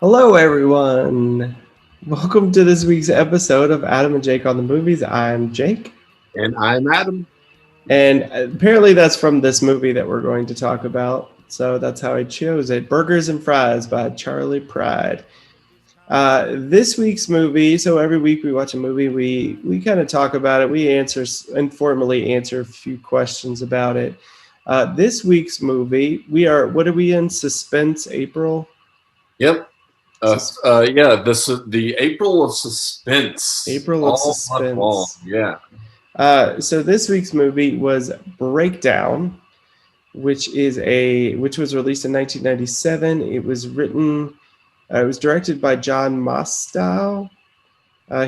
Hello, everyone. Welcome to this week's episode of Adam and Jake on the Movies. I'm Jake, And I'm Adam. and apparently that's from this movie that we're going to talk about. So that's how I chose it. Burgers and Fries by Charlie Pride. This week's movie. So every week we watch a movie. We kind of talk about it. We informally answer a few questions about it. This week's movie. We are. What are we in? Suspense April. Yep. Sus- Yeah, this is the April of suspense April of all month long. suspense. Yeah. So this week's movie was Breakdown, which was released in 1997. It was written, it was directed by John Mostow.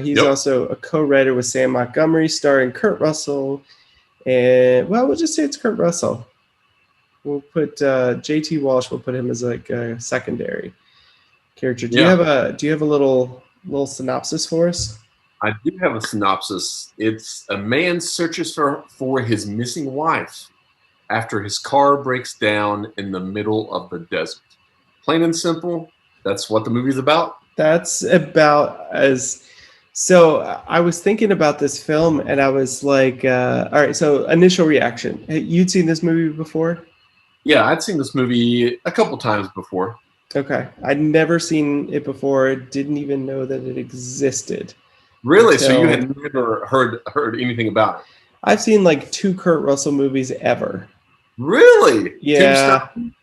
He's Yep. also a co-writer with Sam Montgomery, starring Kurt Russell, and well, we'll just say it's Kurt Russell. We'll put J.T. Walsh. We'll put him as like a secondary character. Do you have a little synopsis for us? I do have a synopsis. It's a man searches for his missing wife after his car breaks down in the middle of the desert. Plain and simple, that's what the movie's about. That's about as. So I was thinking about this film, and I was like, all right. So initial reaction: you'd seen this movie before? Yeah, I'd seen this movie a couple times before. Okay, I'd never seen it before. Didn't even know that it existed. Really? So you Until had never heard anything about it? I've seen like two Kurt Russell movies ever. Really? Yeah, Tombstone?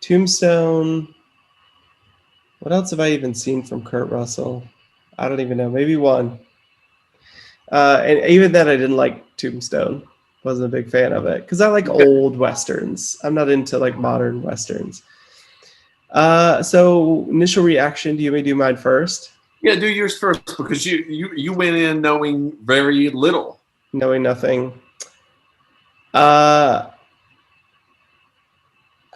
Tombstone. What else have I even seen from Kurt Russell? I don't even know. Maybe one. And even then, I didn't like Tombstone. Wasn't a big fan of it because I like Okay. old westerns. I'm not into like modern westerns. So initial reaction. Do you want me to do mine first? Yeah, do yours first because you went in knowing very little. Knowing nothing. I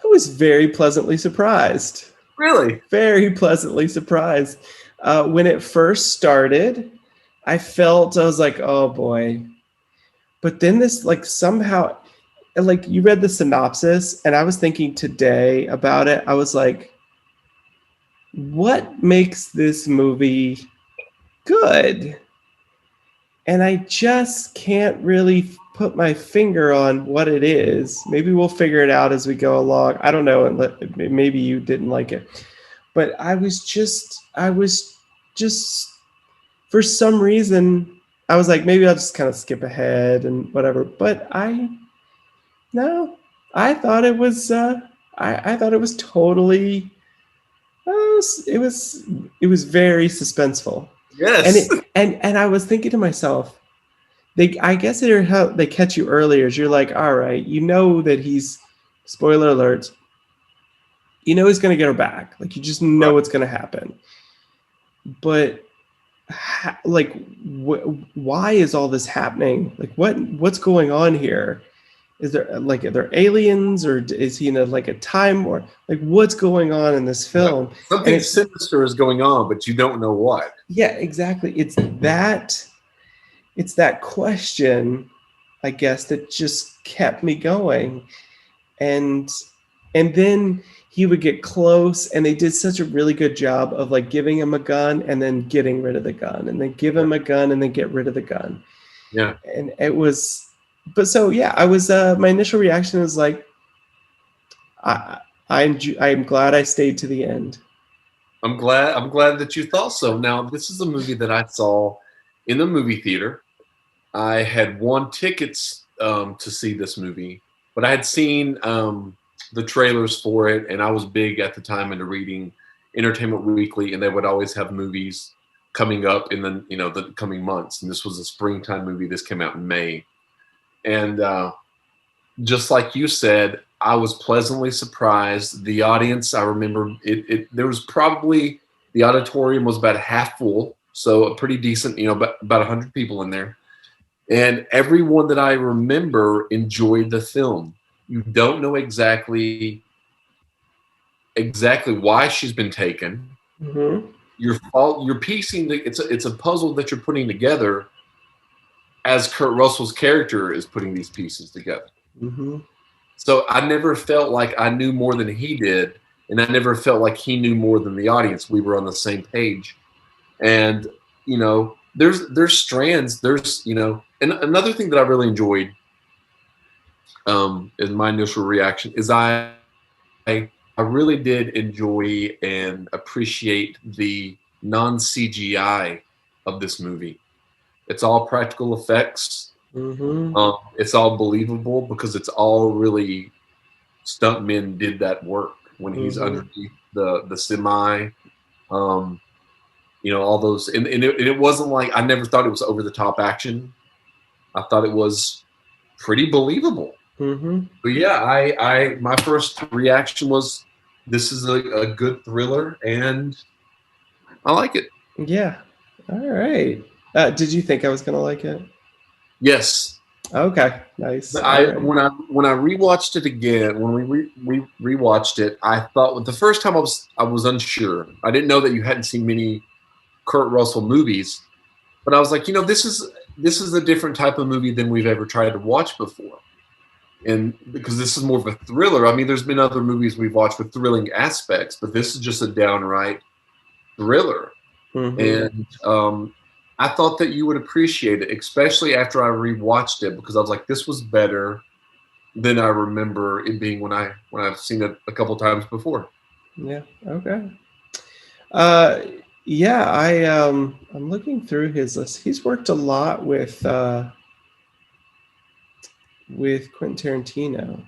was very pleasantly surprised. Really? Very pleasantly surprised. When it first started, I was like, oh boy. But then this, like, somehow, like, you read the synopsis, and I was thinking today about it. I was like, what makes this movie good? And I just can't really put my finger on what it is. Maybe we'll figure it out as we go along. I don't know. Maybe you didn't like it, but I was just, for some reason, I was like, maybe I'll just kind of skip ahead and whatever. But no, I thought it was, I thought it was totally, it was very suspenseful. And Yes. and I was thinking to myself, I guess they're how they catch you earlier. Is you're like, all right, you know that he's, spoiler alert, you know he's gonna get her back. Like you just know Right. what's gonna happen. But like, why is all this happening? Like, what's going on here? Is there like, are there aliens, or is he in like a time, or like what's going on in this Right. film? And Something it's, sinister is going on, but you don't know what. yeah, exactly. It's that question, I guess, that just kept me going. And then he would get close, and they did such a really good job of like giving him a gun and then getting rid of the gun, and then give Yeah. him a gun and then get rid of the gun. Yeah. And it was, but so yeah, I was, my initial reaction was like, I I'm glad I stayed to the end. I'm glad that you thought so. Now, this is a movie that I saw in the movie theater. I had won tickets to see this movie, but I had seen the trailers for it, and I was big at the time into reading Entertainment Weekly, and they would always have movies coming up in the coming months. And this was a springtime movie. This came out in May, and just like you said, I was pleasantly surprised. The audience, I remember it. There was probably the auditorium was about half full, so a pretty decent, about 100 people in there, and everyone that I remember enjoyed the film. You don't know exactly why she's been taken. Mm-hmm. You're piecing it's a puzzle that you're putting together as Kurt Russell's character is putting these pieces together. Mm-hmm. So I never felt like I knew more than he did. and I never felt like he knew more than the audience. We were on the same page, and there's strands. And another thing that I really enjoyed, in my initial reaction, is I really did enjoy and appreciate the non CGI of this movie. It's all practical effects. Mm-hmm. It's all believable because it's all really stuntmen did that work when he's Mm-hmm. underneath the semi. Um, all those, and it wasn't like, I never thought it was over the top action. I thought it was pretty believable. Mm-hmm. But yeah, I my first reaction was, this is a good thriller, and I like it. Yeah. All right. Did you think I was gonna like it? Yes, Okay. Nice. All I right. when I rewatched it again, when we rewatched it, I thought the first time I was unsure. I didn't know that you hadn't seen many Kurt Russell movies, but I was like, this is a different type of movie than we've ever tried to watch before. And because this is more of a thriller. I mean, there's been other movies we've watched with thrilling aspects, but this is just a downright thriller. Mm-hmm. And I thought that you would appreciate it, especially after I rewatched it, because I was like, this was better than I remember it being when I've seen it a couple times before. Yeah. Okay. Uh, yeah. I'm looking through his list. He's worked a lot with Quentin Tarantino.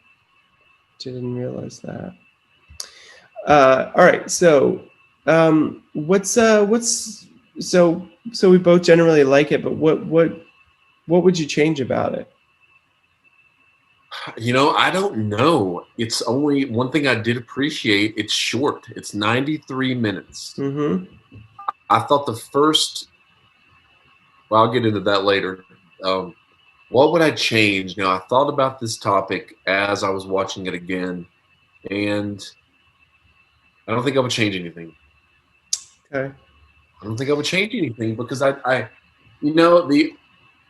Didn't realize that. All right. So, what's so we both generally like it, but what would you change about it? I don't know. It's only one thing I did appreciate. It's short. It's 93 minutes. Mm-hmm. I thought the first. Well, I'll get into that later. Um, what would I change? I thought about this topic as I was watching it again, and I don't think I would change anything. Okay. I don't think I would change anything because you know, the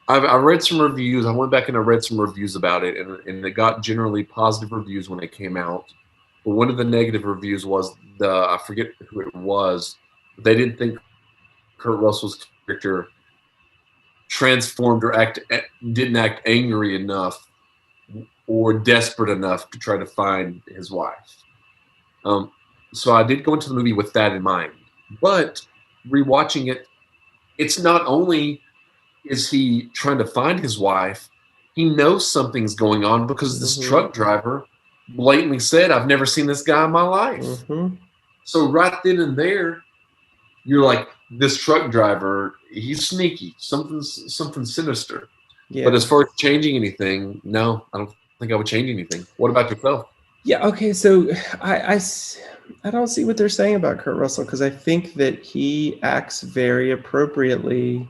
I read some reviews. I went back and I read some reviews about it, and it got generally positive reviews when it came out. But one of the negative reviews was I forget who it was. But they didn't think Kurt Russell's character transformed or didn't act angry enough or desperate enough to try to find his wife. Um, so I did go into the movie with that in mind. But rewatching it, it's not only is he trying to find his wife, he knows something's going on because this Mm-hmm. truck driver blatantly said, I've never seen this guy in my life. Mm-hmm. So right then and there, you're like, this truck driver, he's sneaky, something sinister. But Yeah. as far as changing anything, no, I don't think I would change anything. What about yourself? Yeah. Okay. So I don't see what they're saying about Kurt Russell because I think that he acts very appropriately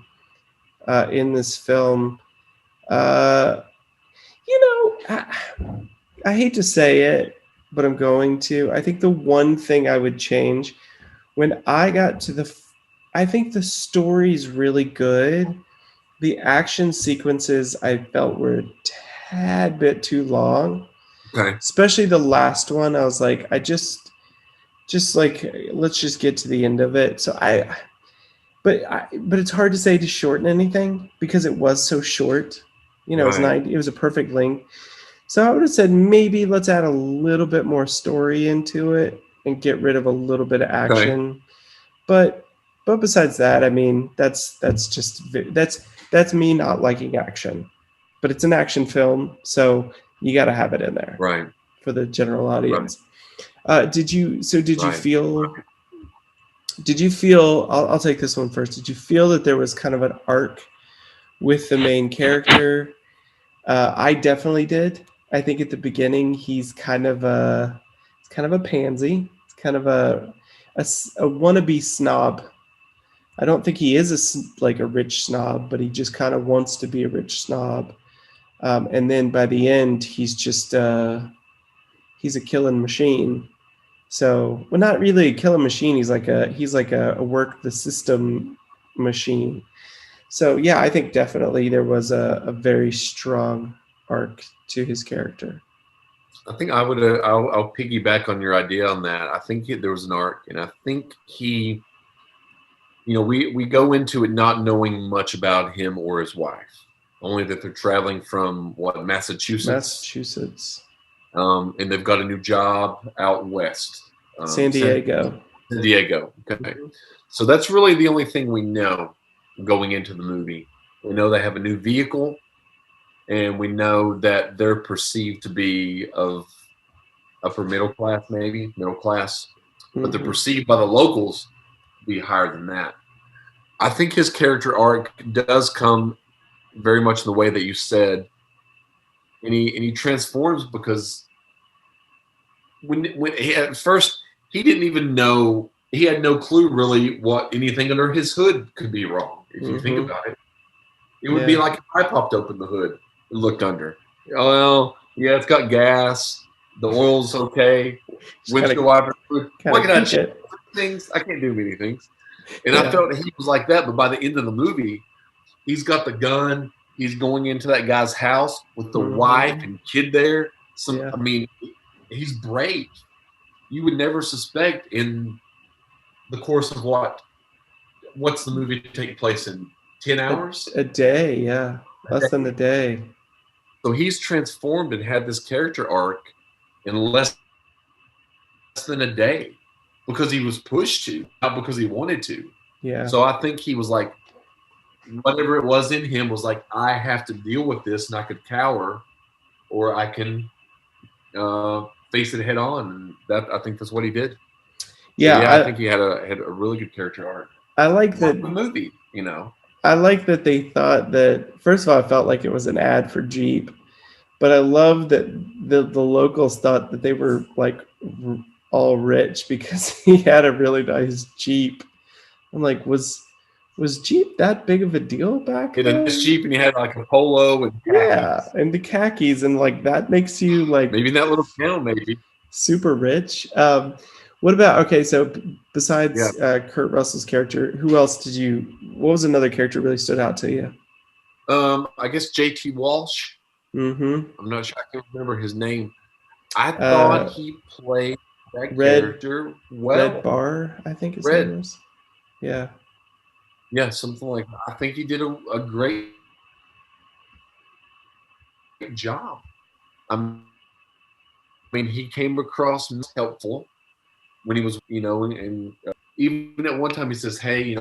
in this film. Uh, I hate to say it, but I'm going to. I think the one thing I would change when I got to I think the story's really good. The action sequences I felt were a tad bit too long, Okay. especially the last one. I was like, just like, let's just get to the end of it. But it's hard to say to shorten anything because it was so short. It was Right. it was a perfect length. So I would have said maybe let's add a little bit more story into it and get rid of a little bit of Okay. action. But besides that, I mean, that's me not liking action. But it's an action film, so you got to have it in there Right. for the general audience. Did you Right. feel? Did you feel? I'll take this one first. Did you feel that there was kind of an arc with the main character? I definitely did. I think at the beginning he's kind of a pansy. It's kind of a wannabe snob. I don't think he is like a rich snob, but he just kind of wants to be a rich snob. And then by the end, he's a killing machine. So, well, not really a killing machine. He's like a work the system machine. So yeah, I think definitely there was a very strong arc to his character. I think I would. I'll piggyback on your idea on that. I think there was an arc, and I think he. We go into it not knowing much about him or his wife, only that they're traveling from Massachusetts, Massachusetts, and they've got a new job out west, San Diego. San Diego. Okay, so that's really the only thing we know going into the movie. We know they have a new vehicle, and we know that they're perceived to be of upper middle class, maybe middle class, but they're perceived by the locals to be higher than that. I think his character arc does come very much in the way that you said, and he transforms because when at first he didn't even know, he had no clue really what anything under his hood could be wrong. If you think about it, it would be like if I popped open the hood and looked under. Oh, well, yeah, it's got gas. The oil's okay. Windshield wiper. What can I check? Things I can't do many things. And I felt he was like that, but by the end of the movie, he's got the gun. He's going into that guy's house with the wife and kid there. I mean, he's brave. You would never suspect in the course of what's the movie taking place in 10 hours? A day, yeah. Less than a day. So he's transformed and had this character arc in less than a day because he was pushed to, not because he wanted to. Yeah. So I think he was like, whatever it was in him was like, I have to deal with this, and I could cower, or I can face it head on. And that, I think that's what he did. Yeah, so, I think he had a really good character arc. I like that the movie. I like that they thought that. First of all, I felt like it was an ad for Jeep, but I love that the locals thought that they were like all rich because he had a really nice Jeep. I'm like, was Jeep that big of a deal back then? This Jeep, and he had like a polo and khakis. And the khakis, and like that makes you like maybe in that little town, maybe super rich. What about, okay, so besides Kurt Russell's character, who else what was another character really stood out to you? I guess J.T. Walsh. Mm-hmm. I'm not sure. I can't remember his name. I thought he played that character well. Red Bar, I think his name was. Yeah. Yeah, something like that. I think he did a great job. I mean, he came across helpful when he was, and even at one time he says, "Hey,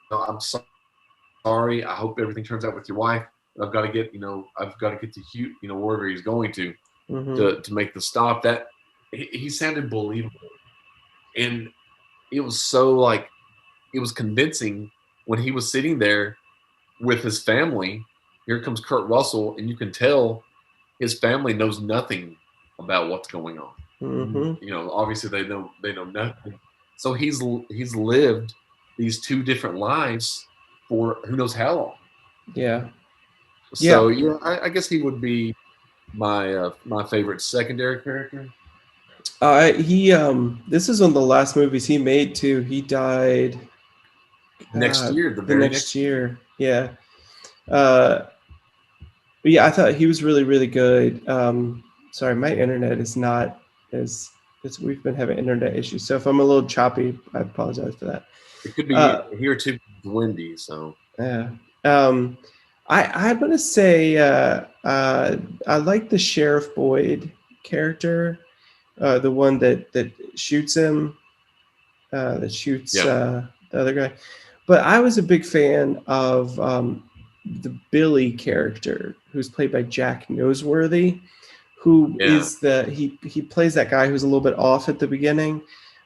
I'm sorry. I hope everything turns out with your wife. I've got to get, to Houston, wherever he's going to make the stop." That he sounded believable, and it was so it was convincing when he was sitting there with his family. Here comes Kurt Russell, and you can tell his family knows nothing about what's going on. Obviously they know nothing. So he's lived these two different lives for who knows how long. Yeah. So I guess he would be my favorite secondary character. This is one of the last movies he made too. He died next year. The next year. Yeah. I thought he was really, really good. Sorry, my internet is not as we've been having internet issues. So if I'm a little choppy, I apologize for that. It could be here too windy. So yeah. I'm gonna say I like the Sheriff Boyd character, the one that shoots him, the other guy. But I was a big fan of the Billy character, who's played by Jack Noseworthy, who is he plays that guy who's a little bit off at the beginning,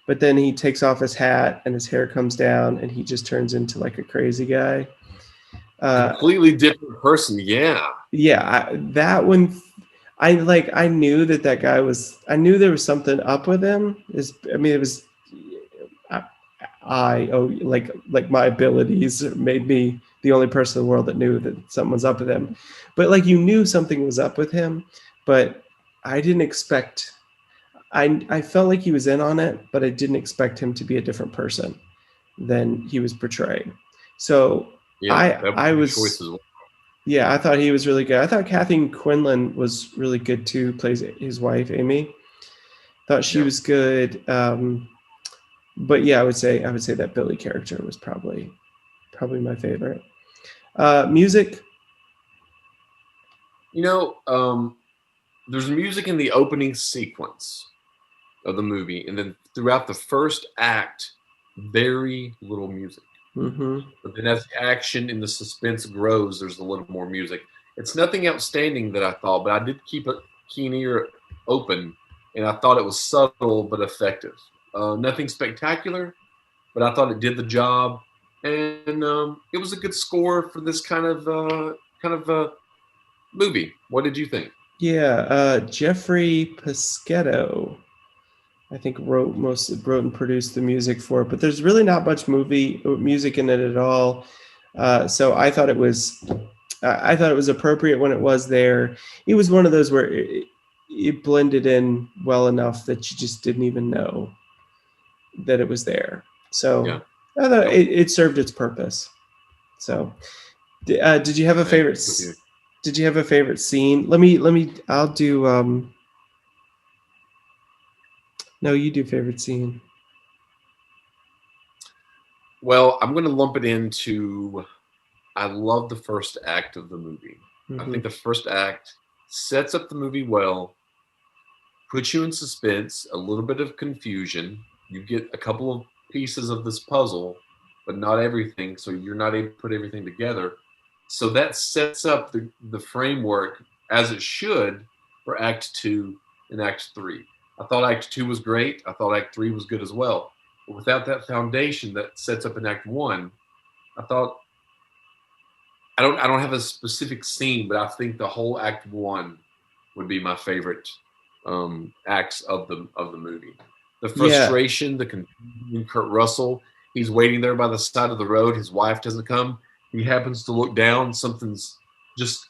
but then he takes off his hat and his hair comes down and he just turns into like a crazy guy. Completely different person. That one, I knew that guy was, I knew there was something up with him. It was like my abilities made me the only person in the world that knew that something was up with him. But you knew something was up with him, but I didn't expect, I felt like he was in on it, but I didn't expect him to be a different person than he was portraying. So I was Yeah, I thought he was really good. I thought Kathy Quinlan was really good too. Plays his wife Amy. Thought she Yeah. was good. But yeah, I would say that Billy character was probably my favorite. Music. You know, there's music in the opening sequence of the movie, and then throughout the first act, very little music. Mm-hmm. But then as the action and the suspense grows, there's a little more music. It's nothing outstanding that I thought, but I did keep a keen ear open, and I thought it was subtle but effective. Nothing spectacular, but I thought it did the job, and it was a good score for this kind of movie. What did you think? Yeah, Jeffrey Piscetto, I think wrote and produced the music for it. But there's really not much music in it at all. So I thought it was appropriate when it was there. It was one of those where it blended in well enough that you just didn't even know that it was there. So Yeah, I thought yep. it served its purpose. So, did you have a I agree favorite? with you. Did you have a favorite scene? Let me. I'll do. No, you do favorite scene. Well, I'm going to lump it into. I love the first act of the movie. I Mm-hmm. think the first act sets up the movie well, puts you in suspense, a little bit of confusion. You get a couple of pieces of this puzzle, but not everything, so you're not able to put everything together. So that sets up the framework as it should for Act Two and Act Three. I thought Act Two was great. I thought Act Three was good as well. But without that foundation that sets up in Act One, I thought I don't have a specific scene, but I think the whole Act One would be my favorite acts of the movie. The Yeah, frustration, the confusion. Kurt Russell, he's waiting there by the side of the road. His wife doesn't come. He happens to look down. Something's just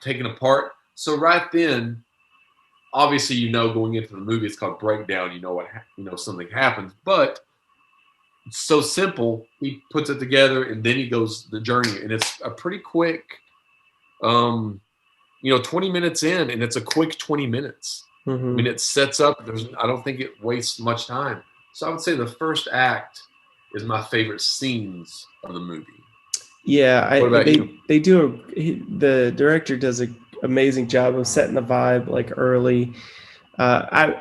taken apart. So right then, obviously, going into the movie, it's called breakdown. You know something happens, but it's so simple. He puts it together, and then he goes the journey, and it's a pretty quick. 20 minutes in, and it's a quick 20 minutes. I mm-hmm. mean, it sets up. I don't think it wastes much time. So I would say the first act is my favorite scenes of the movie. Yeah. What about you? They do the director does an amazing job of setting the vibe like early. I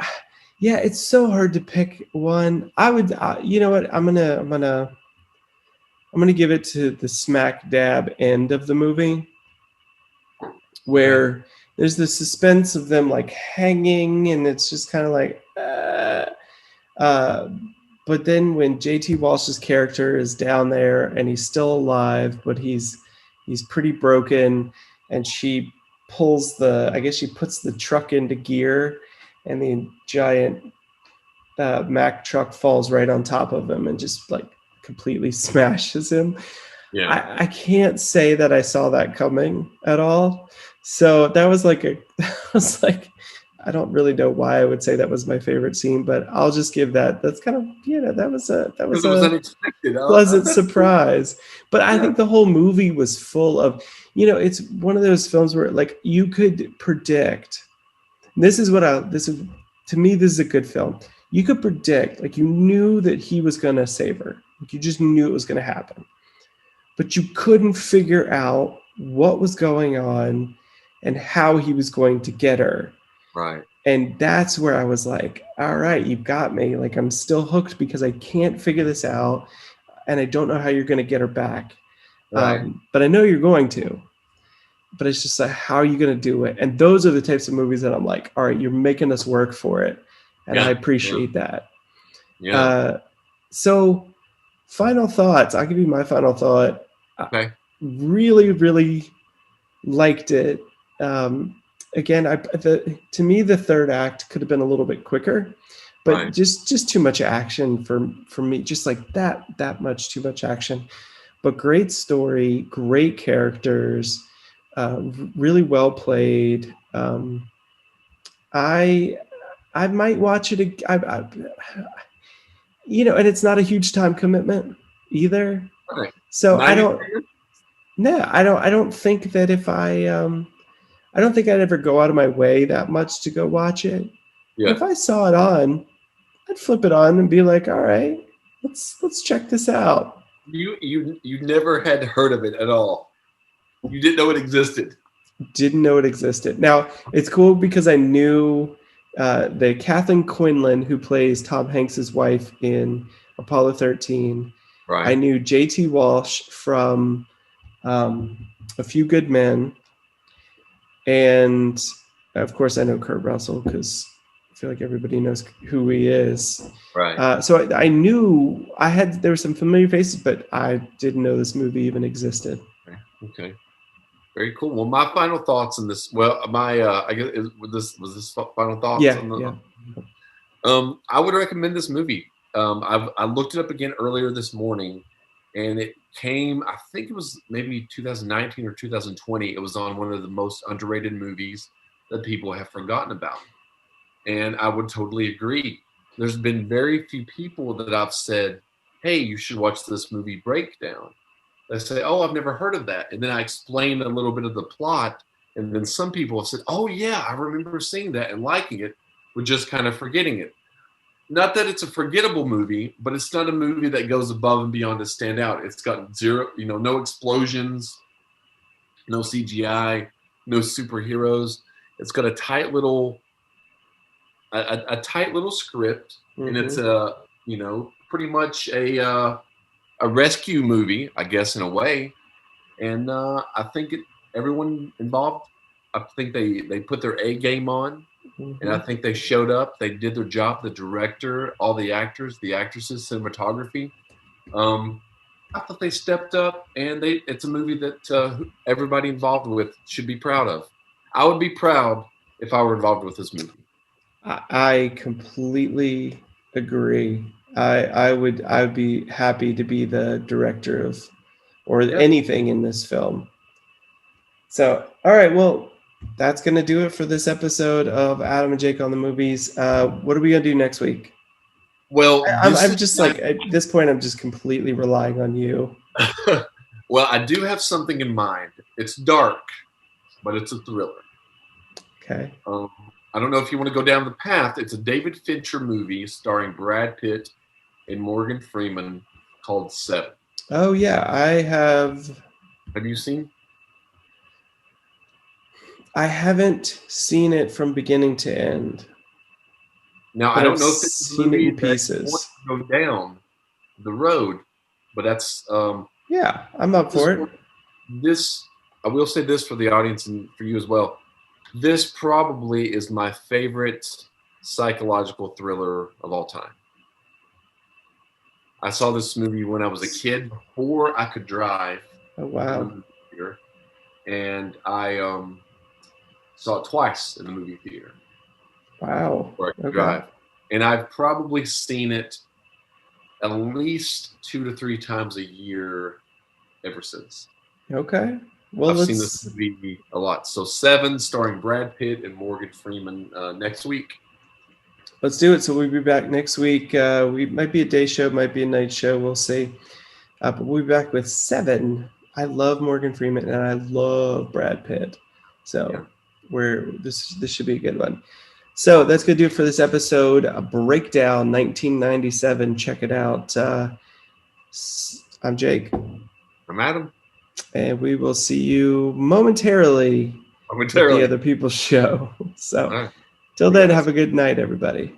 Yeah, it's so hard to pick one. I would, you know what? I'm gonna give it to the smack dab end of the movie Okay. where there's the suspense of them like hanging, and it's just kind of like, uh, but then when JT Walsh's character is down there and he's still alive, but he's pretty broken, and she I guess she puts the truck into gear, and the giant Mack truck falls right on top of him and just like completely smashes him. Yeah. I can't say that I saw that coming at all. So that was like that was like, I don't really know why I would say that was my favorite scene, but I'll just give that's kind of, that was Because it was a unexpected. pleasant That's cool. surprise. But I Yeah. think the whole movie was full of, it's one of those films where like you could predict. This is what this is, to me, this is a good film. You could predict, like you knew that he was going to save her. Like you just knew it was going to happen. But you couldn't figure out what was going on and how he was going to get her. Right. And that's where I was like, all right, you've got me. Like I'm still hooked because I can't figure this out, and I don't know how you're going to get her back. Right. But I know you're going to. But it's just like, how are you going to do it? And those are the types of movies that I'm like, all right, you're making us work for it, and I Yeah. appreciate that. Yeah. So, final thoughts. I'll give you my final thought. Okay. Really, really liked it. Again, to me, the third act could have been a little bit quicker, but Right. just too much action for me. Just like that much too much action. But great story, great characters, really well played. I might watch it. And it's not a huge time commitment either. Right. So I 90 don't. minutes? No, I don't. I don't think that if I don't think I'd ever go out of my way that much to go watch it. But Yeah. if I saw it on, I'd flip it on and be like, all right, let's check this out. You never had heard of it at all. You didn't know it existed. Didn't know it existed. Now it's cool because I knew the Kathleen Quinlan who plays Tom Hanks's wife in Apollo 13. I Right. knew J.T. Walsh from A Few Good Men, and of course I know Kurt Russell because I feel like everybody knows who he is. Right. So I knew there were some familiar faces, but I didn't know this movie even existed. Okay. Very cool. Well, my final thoughts on this. Well, my I guess was this final thoughts? Yeah, on the, yeah. I would recommend this movie. I looked it up again earlier this morning, and it came. I think it was maybe 2019 or 2020. It was on one of the most underrated movies that people have forgotten about, and I would totally agree. There's been very few people that I've said, "Hey, you should watch this movie Breakdown." They say, "Oh, I've never heard of that," and then I explain a little bit of the plot, and then some people have said, "Oh yeah, I remember seeing that and liking it," but just kind of forgetting it. Not that it's a forgettable movie, but it's not a movie that goes above and beyond to stand out. It's got zero, no explosions, no CGI, no superheroes. It's got a tight little script, and it's pretty much a rescue movie, I guess, in a way. And I think everyone involved, I think they put their A game on, and I think they showed up. They did their job. The director, all the actors, the actresses, cinematography. I thought they stepped up, and it's a movie that everybody involved with should be proud of. I would be proud if I were involved with this movie. I completely agree. I would be happy to be the director of or anything in this film. So, all right, well, that's going to do it for this episode of Adam and Jake on the Movies. What are we going to do next week? Well, I'm just like, at this point, I'm just completely relying on you. Well, I do have something in mind. It's dark, but it's a thriller. Okay. I don't know if you want to go down the path. It's a David Fincher movie starring Brad Pitt and Morgan Freeman called Seven. Oh, yeah, I have. Have you seen? I haven't seen it from beginning to end. Now, I don't know if it's seen it in pieces. Go down the road, but that's yeah, I'm up for it. This I will say this for the audience and for you as well. This probably is my favorite psychological thriller of all time. I saw this movie when I was a kid before I could drive. Oh wow! And I saw it twice in the movie theater. Wow! Before I could drive, and I've probably seen it at least 2 to 3 times a year ever since. Okay. Well, I've seen this movie a lot. So Seven, starring Brad Pitt and Morgan Freeman, next week. Let's do it. So we'll be back next week. We might be a day show, might be a night show. We'll see. But we'll be back with Seven. I love Morgan Freeman and I love Brad Pitt. So this should be a good one. So that's going to do it for this episode. Breakdown 1997. Check it out. I'm Jake. I'm Adam. And we will see you momentarily. With the Other People's Show. So till then, have a good night, everybody.